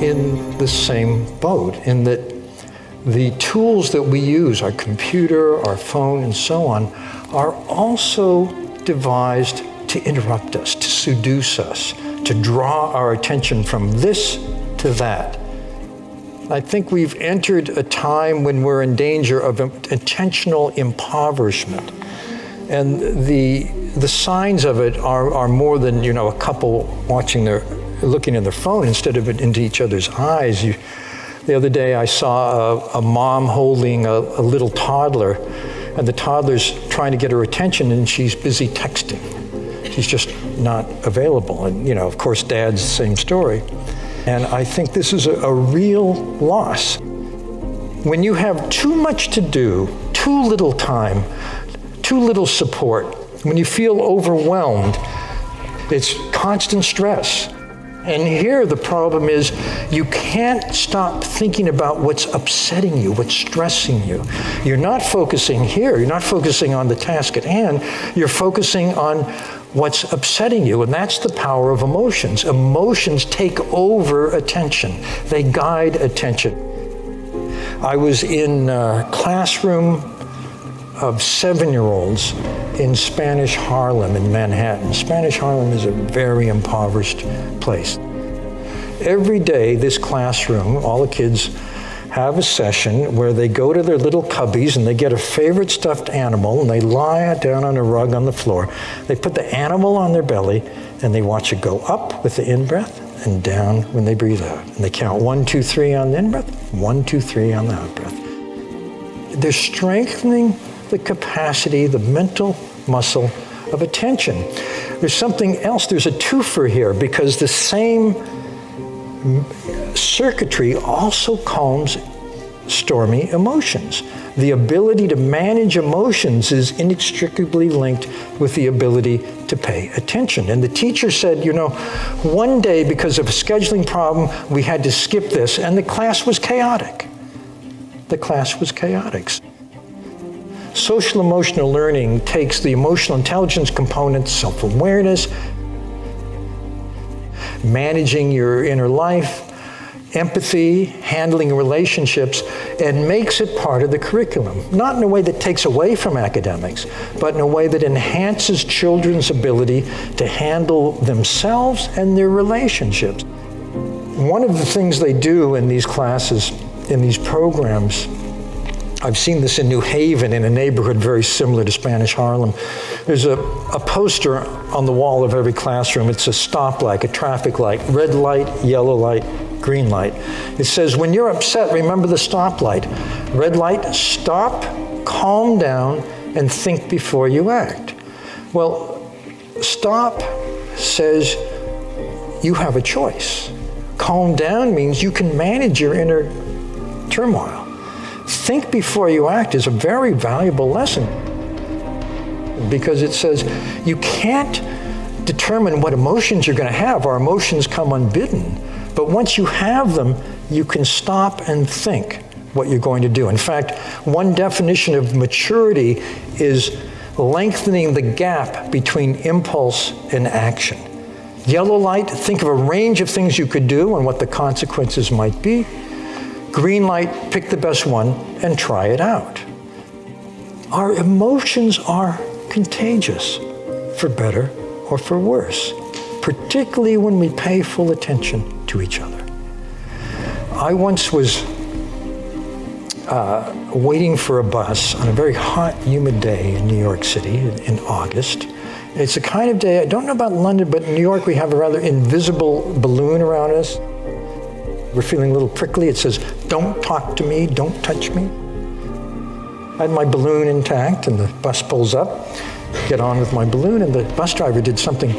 in the same boat, in that the tools that we use, our computer, our phone, and so on, are also devised to interrupt us, to seduce us, to draw our attention from this to that. I think we've entered a time when we're in danger of intentional impoverishment. And the signs of it are more than, a couple looking at their phone instead of into each other's eyes. The other day I saw a mom holding a little toddler, and the toddler's trying to get her attention and she's busy texting. She's just not available. And, of course, dad's the same story. And I think this is a real loss. When you have too much to do, too little time, too little support, when you feel overwhelmed, it's constant stress. And here the problem is you can't stop thinking about what's upsetting you, what's stressing you. You're not focusing here. You're not focusing on the task at hand. You're focusing on what's upsetting you, and that's the power of emotions. Emotions take over attention. They guide attention. I was in a classroom of 7-year-olds in Spanish Harlem in Manhattan. Spanish Harlem is a very impoverished place. Every day, this classroom, all the kids have a session where they go to their little cubbies and they get a favorite stuffed animal and they lie it down on a rug on the floor. They put the animal on their belly and they watch it go up with the in-breath and down when they breathe out. And they count 1, 2, 3 on the in-breath, 1, 2, 3 on the out-breath. They're strengthening the capacity, the mental muscle of attention. There's something else, there's a twofer here, because the same circuitry also calms stormy emotions. The ability to manage emotions is inextricably linked with the ability to pay attention. And the teacher said, one day because of a scheduling problem, we had to skip this, and the class was chaotic. The class was chaotic. Social emotional learning takes the emotional intelligence components, self-awareness, managing your inner life, empathy, handling relationships, and makes it part of the curriculum. Not in a way that takes away from academics, but in a way that enhances children's ability to handle themselves and their relationships. One of the things they do in these classes, in these programs, I've seen this in New Haven, in a neighborhood very similar to Spanish Harlem. There's a poster on the wall of every classroom. It's a stoplight, a traffic light, red light, yellow light, green light. It says, when you're upset, remember the stoplight. Red light, stop, calm down, and think before you act. Well, stop says you have a choice. Calm down means you can manage your inner turmoil. Think before you act is a very valuable lesson, because it says you can't determine what emotions you're going to have. Our emotions come unbidden. But once you have them, you can stop and think what you're going to do. In fact, one definition of maturity is lengthening the gap between impulse and action. Yellow light, think of a range of things you could do and what the consequences might be. Green light, pick the best one and try it out. Our emotions are contagious, for better or for worse, particularly when we pay full attention to each other. I once was waiting for a bus on a very hot, humid day in New York City in August. It's the kind of day, I don't know about London, but in New York we have a rather invisible balloon around us. We're feeling a little prickly. It says, don't talk to me, don't touch me. I had my balloon intact, and the bus pulls up, get on with my balloon, and the bus driver did something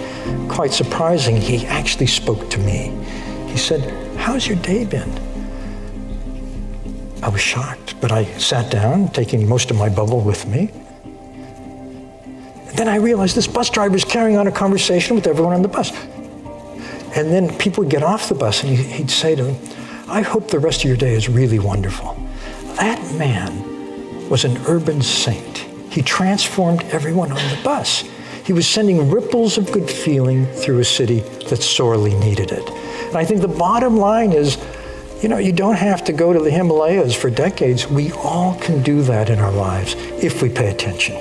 quite surprising. He actually spoke to me. He said, how's your day been? I was shocked, but I sat down, taking most of my bubble with me. And then I realized this bus driver is carrying on a conversation with everyone on the bus. And then people would get off the bus and he'd say to them, I hope the rest of your day is really wonderful. That man was an urban saint. He transformed everyone on the bus. He was sending ripples of good feeling through a city that sorely needed it. And I think the bottom line is, you don't have to go to the Himalayas for decades. We all can do that in our lives if we pay attention.